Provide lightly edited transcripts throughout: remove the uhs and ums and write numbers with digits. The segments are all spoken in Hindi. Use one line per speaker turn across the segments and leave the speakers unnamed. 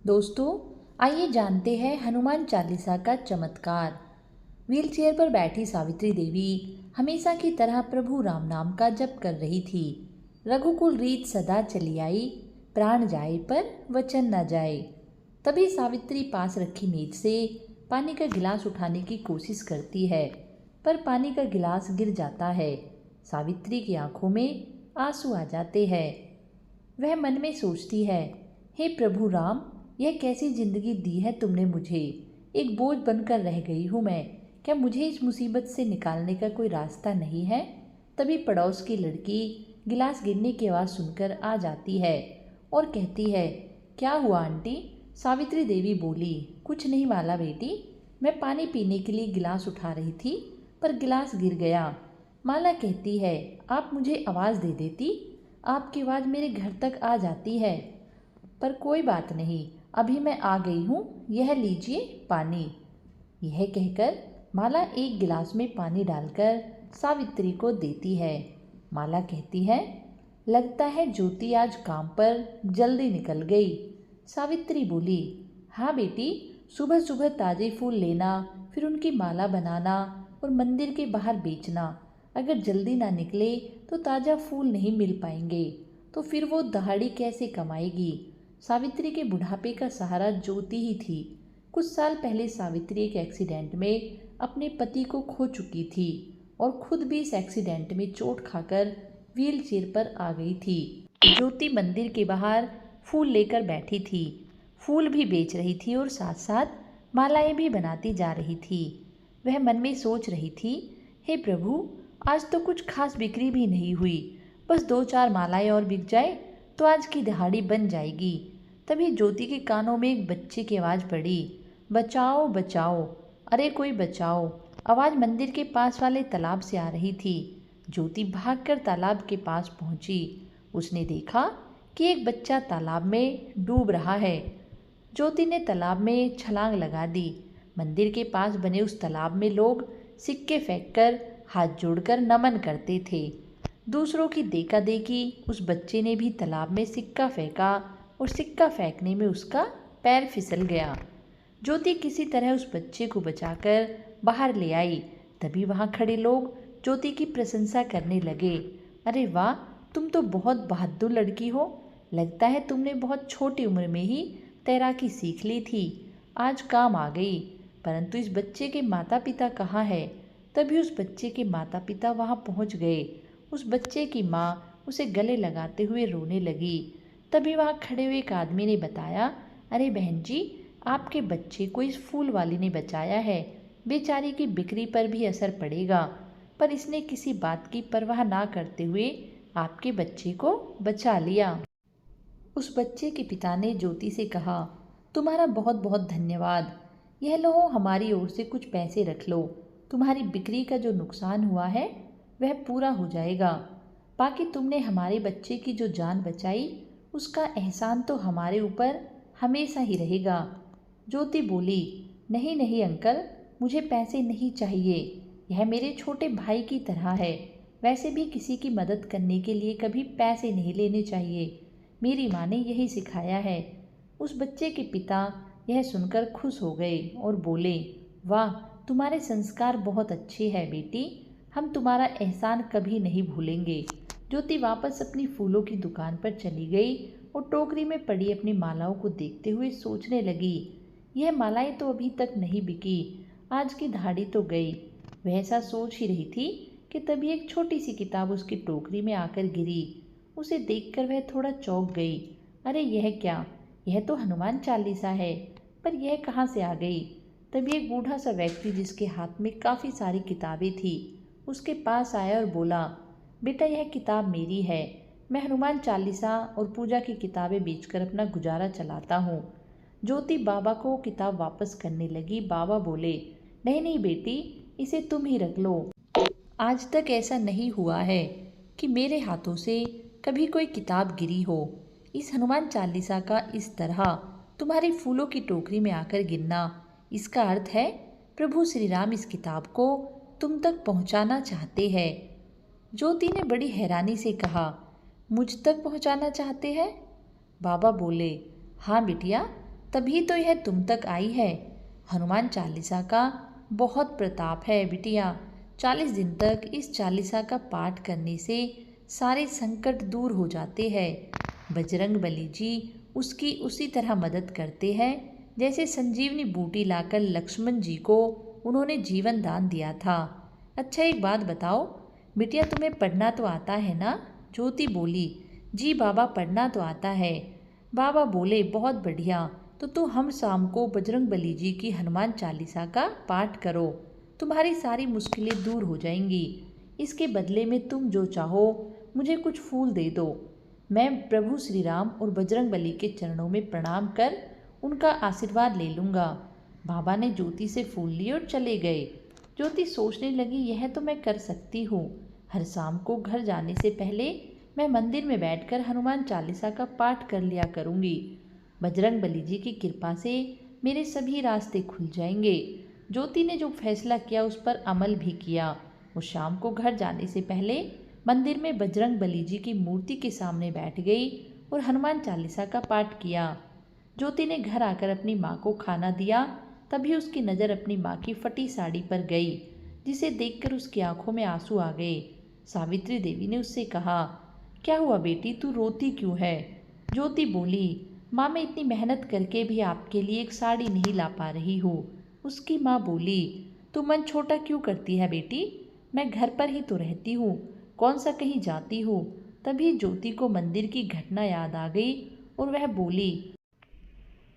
दोस्तों, आइए जानते हैं हनुमान चालीसा का चमत्कार। व्हीलचेयर पर बैठी सावित्री देवी हमेशा की तरह प्रभु राम नाम का जप कर रही थी। रघुकुल रीत सदा चली आई, प्राण जाए पर वचन न जाए। तभी सावित्री पास रखी मेज से पानी का गिलास उठाने की कोशिश करती है, पर पानी का गिलास गिर जाता है। सावित्री की आंखों में आंसू आ जाते हैं। वह मन में सोचती है, हे प्रभु राम, यह कैसी जिंदगी दी है तुमने मुझे। एक बोझ बनकर रह गई हूँ मैं। क्या मुझे इस मुसीबत से निकालने का कोई रास्ता नहीं है? तभी पड़ोस की लड़की गिलास गिरने की आवाज़ सुनकर आ जाती है और कहती है, क्या हुआ आंटी? सावित्री देवी बोली, कुछ नहीं माला बेटी, मैं पानी पीने के लिए गिलास उठा रही थी, पर गिलास गिर गया। माला कहती है, आप मुझे आवाज़ दे देती, आपकी आवाज़ मेरे घर तक आ जाती है। पर कोई बात नहीं, अभी मैं आ गई हूँ, यह लीजिए पानी। यह कहकर माला एक गिलास में पानी डालकर सावित्री को देती है। माला कहती है, लगता है ज्योति आज काम पर जल्दी निकल गई। सावित्री बोली, हाँ बेटी, सुबह सुबह ताज़े फूल लेना, फिर उनकी माला बनाना और मंदिर के बाहर बेचना। अगर जल्दी ना निकले तो ताज़ा फूल नहीं मिल पाएंगे, तो फिर वो दहाड़ी कैसे कमाएगी। सावित्री के बुढ़ापे का सहारा ज्योति ही थी। कुछ साल पहले सावित्री एक एक्सीडेंट में अपने पति को खो चुकी थी और खुद भी इस एक्सीडेंट में चोट खाकर व्हील चेयर पर आ गई थी। ज्योति मंदिर के बाहर फूल लेकर बैठी थी। फूल भी बेच रही थी और साथ साथ मालाएं भी बनाती जा रही थी। वह मन में सोच रही थी, हे प्रभु, आज तो कुछ खास बिक्री भी नहीं हुई, बस 2-4 मालाएं और बिक जाए तो आज की दिहाड़ी बन जाएगी। तभी ज्योति के कानों में एक बच्चे की आवाज़ पड़ी, बचाओ बचाओ, अरे कोई बचाओ। आवाज़ मंदिर के पास वाले तालाब से आ रही थी। ज्योति भागकर तालाब के पास पहुंची। उसने देखा कि एक बच्चा तालाब में डूब रहा है। ज्योति ने तालाब में छलांग लगा दी। मंदिर के पास बने उस तालाब में लोग सिक्के फेंककर हाथ जोड़कर नमन करते थे। दूसरों की देखा देखी उस बच्चे ने भी तालाब में सिक्का फेंका और सिक्का फेंकने में उसका पैर फिसल गया। ज्योति किसी तरह उस बच्चे को बचाकर बाहर ले आई। तभी वहाँ खड़े लोग ज्योति की प्रशंसा करने लगे, अरे वाह, तुम तो बहुत बहादुर लड़की हो। लगता है तुमने बहुत छोटी उम्र में ही तैराकी सीख ली थी, आज काम आ गई। परंतु इस बच्चे के माता पिता कहाँ है? तभी उस बच्चे के माता पिता वहाँ पहुँच गए। उस बच्चे की माँ उसे गले लगाते हुए रोने लगी। तभी वहाँ खड़े हुए एक आदमी ने बताया, अरे बहन जी, आपके बच्चे को इस फूल वाली ने बचाया है, बेचारी की बिक्री पर भी असर पड़ेगा। पर इसने किसी बात की परवाह ना करते हुए आपके बच्चे को बचा लिया। उस बच्चे के पिता ने ज्योति से कहा, तुम्हारा बहुत बहुत धन्यवाद। यह लो, हमारी ओर से कुछ पैसे रख लो। तुम्हारी बिक्री का जो नुकसान हुआ है वह पूरा हो जाएगा। बाकी तुमने हमारे बच्चे की जो जान बचाई, उसका एहसान तो हमारे ऊपर हमेशा ही रहेगा। ज्योति बोली, नहीं नहीं अंकल, मुझे पैसे नहीं चाहिए। यह मेरे छोटे भाई की तरह है। वैसे भी किसी की मदद करने के लिए कभी पैसे नहीं लेने चाहिए। मेरी माँ ने यही सिखाया है। उस बच्चे के पिता यह सुनकर खुश हो गए और बोले, वाह, तुम्हारे संस्कार बहुत अच्छे हैं बेटी, हम तुम्हारा एहसान कभी नहीं भूलेंगे। ज्योति वापस अपनी फूलों की दुकान पर चली गई और टोकरी में पड़ी अपनी मालाओं को देखते हुए सोचने लगी, यह मालाएं तो अभी तक नहीं बिकी, आज की दहाड़ी तो गई। वह ऐसा सोच ही रही थी कि तभी एक छोटी सी किताब उसकी टोकरी में आकर गिरी। उसे देखकर वह थोड़ा चौंक गई। अरे यह क्या? यह तो हनुमान चालीसा है, पर यह कहाँ से आ गई? तभी एक बूढ़ा सा व्यक्ति जिसके हाथ में काफ़ी सारी किताबें थी उसके पास आया और बोला, बेटा, यह किताब मेरी है। मैं हनुमान चालीसा और पूजा की किताबें बेचकर अपना गुजारा चलाता हूँ। ज्योति बाबा को किताब वापस करने लगी। बाबा बोले, नहीं नहीं बेटी, इसे तुम ही रख लो। आज तक ऐसा नहीं हुआ है कि मेरे हाथों से कभी कोई किताब गिरी हो। इस हनुमान चालीसा का इस तरह तुम्हारी फूलों की टोकरी में आकर गिरना, इसका अर्थ है प्रभु श्री राम इस किताब को तुम तक पहुंचाना चाहते हैं। ज्योति ने बड़ी हैरानी से कहा, मुझ तक पहुंचाना चाहते हैं? बाबा बोले, हाँ बिटिया, तभी तो यह तुम तक आई है। हनुमान चालीसा का बहुत प्रताप है बिटिया। 40 दिन तक इस चालीसा का पाठ करने से सारे संकट दूर हो जाते हैं। बजरंग बली जी उसकी उसी तरह मदद करते हैं जैसे संजीवनी बूटी लाकर लक्ष्मण जी को उन्होंने जीवन दान दिया था। अच्छा एक बात बताओ बिटिया, तुम्हें पढ़ना तो आता है ना? ज्योति बोली, जी बाबा पढ़ना तो आता है। बाबा बोले, बहुत बढ़िया, तो तू हम शाम को बजरंग बली जी की हनुमान चालीसा का पाठ करो, तुम्हारी सारी मुश्किलें दूर हो जाएंगी। इसके बदले में तुम जो चाहो मुझे कुछ फूल दे दो। मैं प्रभु श्री राम और बजरंग बली के चरणों में प्रणाम कर उनका आशीर्वाद ले लूँगा। बाबा ने ज्योति से फूल लिए और चले गए। ज्योति सोचने लगी, यह तो मैं कर सकती हूँ। हर शाम को घर जाने से पहले मैं मंदिर में बैठकर हनुमान चालीसा का पाठ कर लिया करूँगी। बजरंग बली जी की कृपा से मेरे सभी रास्ते खुल जाएंगे। ज्योति ने जो फैसला किया उस पर अमल भी किया। वो शाम को घर जाने से पहले मंदिर में बजरंग बली जी की मूर्ति के सामने बैठ गई और हनुमान चालीसा का पाठ किया। ज्योति ने घर आकर अपनी माँ को खाना दिया। तभी उसकी नज़र अपनी माँ की फटी साड़ी पर गई, जिसे देखकर उसकी आंखों में आंसू आ गए। सावित्री देवी ने उससे कहा, क्या हुआ बेटी, तू रोती क्यों है? ज्योति बोली, माँ मैं इतनी मेहनत करके भी आपके लिए एक साड़ी नहीं ला पा रही हूँ। उसकी माँ बोली, तू मन छोटा क्यों करती है बेटी, मैं घर पर ही तो रहती हूँ, कौन सा कहीं जाती हूँ। तभी ज्योति को मंदिर की घटना याद आ गई और वह बोली,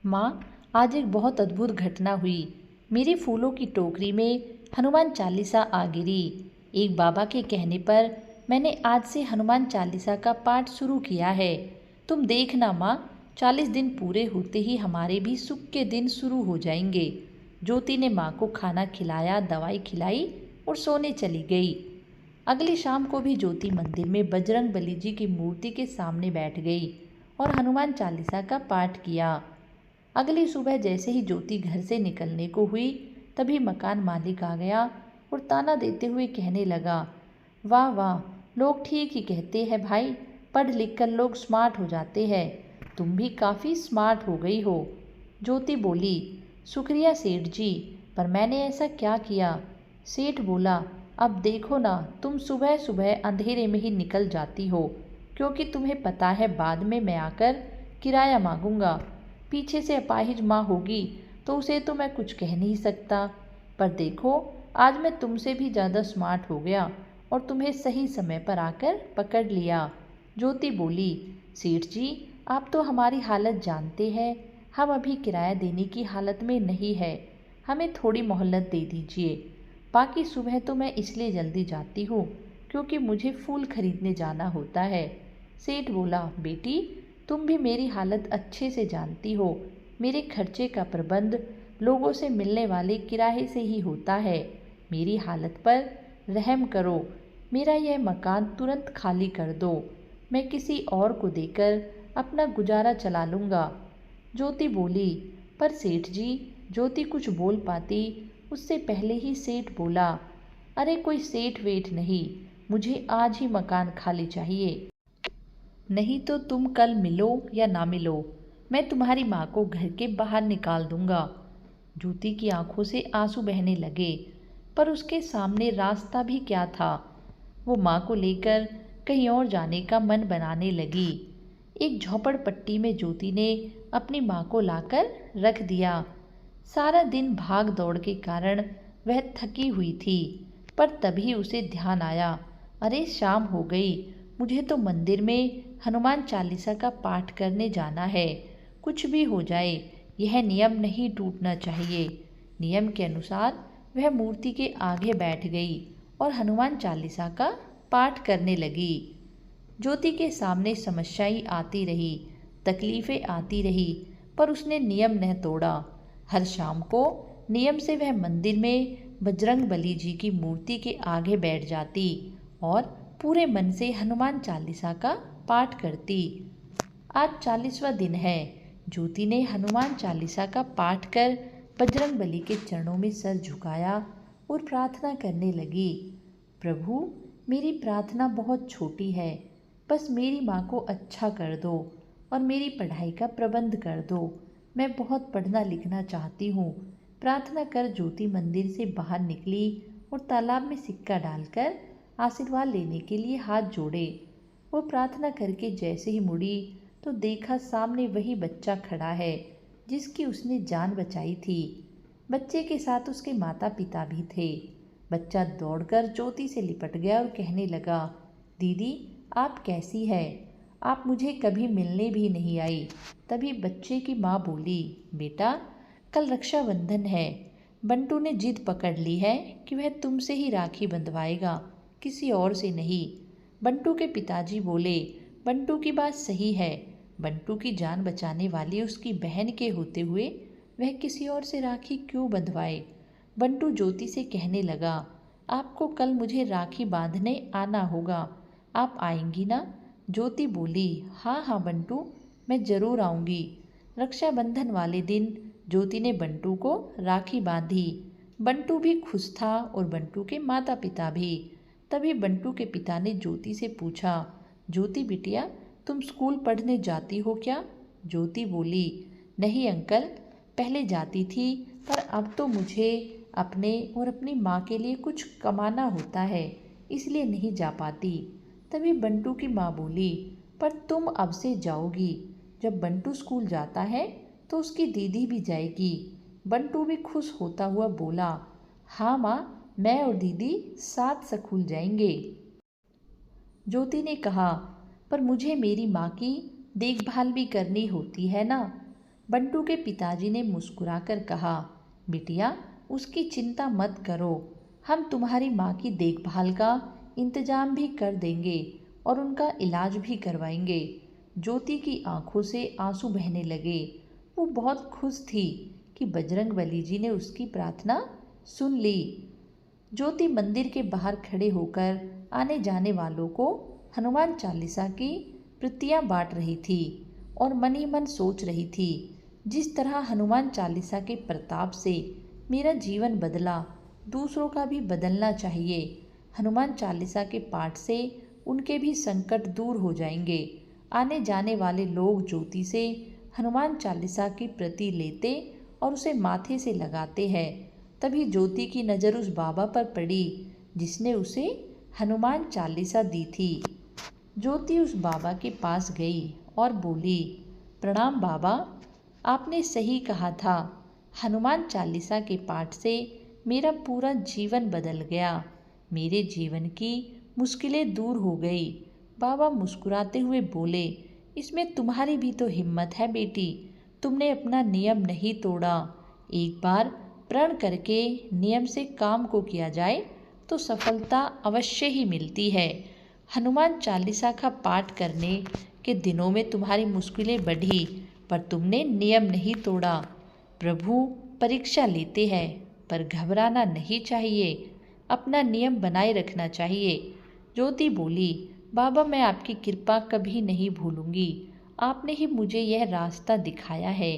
माँ आज एक बहुत अद्भुत घटना हुई। मेरी फूलों की टोकरी में हनुमान चालीसा आ गिरी। एक बाबा के कहने पर मैंने आज से हनुमान चालीसा का पाठ शुरू किया है। तुम देखना माँ, 40 दिन पूरे होते ही हमारे भी सुख के दिन शुरू हो जाएंगे। ज्योति ने माँ को खाना खिलाया, दवाई खिलाई और सोने चली गई। अगली शाम को भी ज्योति मंदिर में बजरंग बली जी की मूर्ति के सामने बैठ गई और हनुमान चालीसा का पाठ किया। अगली सुबह जैसे ही ज्योति घर से निकलने को हुई, तभी मकान मालिक आ गया और ताना देते हुए कहने लगा, वाह वाह, लोग ठीक ही कहते हैं भाई, पढ़ लिख कर लोग स्मार्ट हो जाते हैं, तुम भी काफ़ी स्मार्ट हो गई हो। ज्योति बोली, शुक्रिया सेठ जी, पर मैंने ऐसा क्या किया? सेठ बोला, अब देखो ना, तुम सुबह सुबह अंधेरे में ही निकल जाती हो, क्योंकि तुम्हें पता है बाद में मैं आकर किराया मांगूंगा। पीछे से अपाहिज माँ होगी तो उसे तो मैं कुछ कह नहीं सकता, पर देखो आज मैं तुमसे भी ज़्यादा स्मार्ट हो गया और तुम्हें सही समय पर आकर पकड़ लिया। ज्योति बोली, सेठ जी आप तो हमारी हालत जानते हैं, हम अभी किराया देने की हालत में नहीं है, हमें थोड़ी मोहलत दे दीजिए। बाकी सुबह तो मैं इसलिए जल्दी जाती हूँ क्योंकि मुझे फूल खरीदने जाना होता है। सेठ बोला, बेटी तुम भी मेरी हालत अच्छे से जानती हो, मेरे खर्चे का प्रबंध लोगों से मिलने वाले किराए से ही होता है। मेरी हालत पर रहम करो, मेरा यह मकान तुरंत खाली कर दो, मैं किसी और को देकर अपना गुजारा चला लूँगा। ज्योति बोली, पर सेठ जी, ज्योति कुछ बोल पाती उससे पहले ही सेठ बोला, अरे कोई सेठ वेठ नहीं, मुझे आज ही मकान खाली चाहिए, नहीं तो तुम कल मिलो या ना मिलो, मैं तुम्हारी माँ को घर के बाहर निकाल दूंगा। ज्योति की आंखों से आंसू बहने लगे, पर उसके सामने रास्ता भी क्या था। वो माँ को लेकर कहीं और जाने का मन बनाने लगी। एक झोपड़पट्टी में ज्योति ने अपनी माँ को लाकर रख दिया। सारा दिन भाग दौड़ के कारण वह थकी हुई थी, पर तभी उसे ध्यान आया, अरे शाम हो गई, मुझे तो मंदिर में हनुमान चालीसा का पाठ करने जाना है। कुछ भी हो जाए यह नियम नहीं टूटना चाहिए। नियम के अनुसार वह मूर्ति के आगे बैठ गई और हनुमान चालीसा का पाठ करने लगी। ज्योति के सामने समस्याएं आती रही, तकलीफ़ें आती रही, पर उसने नियम न तोड़ा। हर शाम को नियम से वह मंदिर में बजरंग बली जी की मूर्ति के आगे बैठ जाती और पूरे मन से हनुमान चालीसा का पाठ करती। आज 40वां दिन है। ज्योति ने हनुमान चालीसा का पाठ कर बजरंग बली के चरणों में सर झुकाया और प्रार्थना करने लगी, प्रभु मेरी प्रार्थना बहुत छोटी है, बस मेरी माँ को अच्छा कर दो और मेरी पढ़ाई का प्रबंध कर दो। मैं बहुत पढ़ना लिखना चाहती हूँ। प्रार्थना कर ज्योति मंदिर से बाहर निकली और तालाब में सिक्का डालकर आशीर्वाद लेने के लिए हाथ जोड़े। वो प्रार्थना करके जैसे ही मुड़ी तो देखा सामने वही बच्चा खड़ा है जिसकी उसने जान बचाई थी। बच्चे के साथ उसके माता पिता भी थे। बच्चा दौड़कर ज्योति से लिपट गया और कहने लगा, दीदी आप कैसी है? आप मुझे कभी मिलने भी नहीं आई। तभी बच्चे की माँ बोली, बेटा कल रक्षाबंधन है। बंटू ने जिद पकड़ ली है कि वह तुमसे ही राखी बंधवाएगा, किसी और से नहीं। बंटू के पिताजी बोले, बंटू की बात सही है। बंटू की जान बचाने वाली उसकी बहन के होते हुए वह किसी और से राखी क्यों बंधवाए? बंटू ज्योति से कहने लगा, आपको कल मुझे राखी बांधने आना होगा, आप आएंगी ना? ज्योति बोली, हाँ हाँ बंटू, मैं ज़रूर आऊँगी। रक्षाबंधन वाले दिन ज्योति ने बंटू को राखी बांधी। बंटू भी खुश था और बंटू के माता पिता भी। तभी बंटू के पिता ने ज्योति से पूछा, ज्योति बिटिया तुम स्कूल पढ़ने जाती हो क्या? ज्योति बोली, नहीं अंकल, पहले जाती थी पर अब तो मुझे अपने और अपनी माँ के लिए कुछ कमाना होता है, इसलिए नहीं जा पाती। तभी बंटू की माँ बोली, पर तुम अब से जाओगी। जब बंटू स्कूल जाता है तो उसकी दीदी भी जाएगी। बंटू भी खुश होता हुआ बोला, हाँ माँ, मैं और दीदी साथ स्कूल जाएंगे। ज्योति ने कहा, पर मुझे मेरी माँ की देखभाल भी करनी होती है ना? बंटू के पिताजी ने मुस्कुराकर कहा, बिटिया उसकी चिंता मत करो, हम तुम्हारी माँ की देखभाल का इंतजाम भी कर देंगे और उनका इलाज भी करवाएंगे। ज्योति की आंखों से आंसू बहने लगे। वो बहुत खुश थी कि बजरंगबली जी ने उसकी प्रार्थना सुन ली। ज्योति मंदिर के बाहर खड़े होकर आने जाने वालों को हनुमान चालीसा की प्रतियां बांट रही थी और मन ही मन सोच रही थी, जिस तरह हनुमान चालीसा के प्रताप से मेरा जीवन बदला, दूसरों का भी बदलना चाहिए। हनुमान चालीसा के पाठ से उनके भी संकट दूर हो जाएंगे। आने जाने वाले लोग ज्योति से हनुमान चालीसा की प्रति लेते और उसे माथे से लगाते हैं। तभी ज्योति की नज़र उस बाबा पर पड़ी जिसने उसे हनुमान चालीसा दी थी। ज्योति उस बाबा के पास गई और बोली, प्रणाम बाबा, आपने सही कहा था, हनुमान चालीसा के पाठ से मेरा पूरा जीवन बदल गया, मेरे जीवन की मुश्किलें दूर हो गई। बाबा मुस्कुराते हुए बोले, इसमें तुम्हारी भी तो हिम्मत है बेटी, तुमने अपना नियम नहीं तोड़ा। एक बार प्रण करके नियम से काम को किया जाए तो सफलता अवश्य ही मिलती है। हनुमान चालीसा का पाठ करने के दिनों में तुम्हारी मुश्किलें बढ़ी, पर तुमने नियम नहीं तोड़ा। प्रभु परीक्षा लेते हैं, पर घबराना नहीं चाहिए, अपना नियम बनाए रखना चाहिए। ज्योति बोली, बाबा मैं आपकी कृपा कभी नहीं भूलूंगी, आपने ही मुझे यह रास्ता दिखाया है।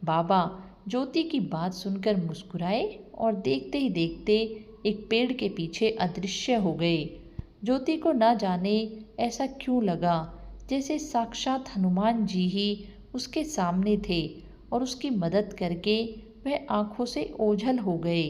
बाबा ज्योति की बात सुनकर मुस्कुराए और देखते ही देखते एक पेड़ के पीछे अदृश्य हो गए। ज्योति को ना जाने ऐसा क्यों लगा जैसे साक्षात हनुमान जी ही उसके सामने थे और उसकी मदद करके वह आंखों से ओझल हो गए।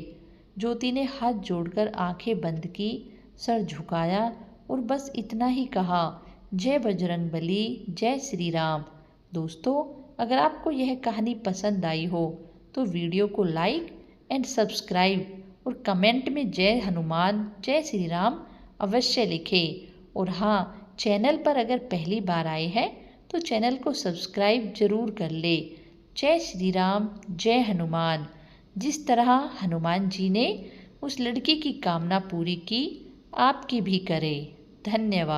ज्योति ने हाथ जोड़कर आंखें बंद की, सर झुकाया और बस इतना ही कहा, जय बजरंगबली, जय श्री राम। दोस्तों, अगर आपको यह कहानी पसंद आई हो तो वीडियो को लाइक एंड सब्सक्राइब और कमेंट में जय हनुमान जय श्री राम अवश्य लिखें। और हाँ, चैनल पर अगर पहली बार आए हैं तो चैनल को सब्सक्राइब जरूर कर ले। जय श्री राम, जय हनुमान। जिस तरह हनुमान जी ने उस लड़की की कामना पूरी की, आपकी भी करें। धन्यवाद।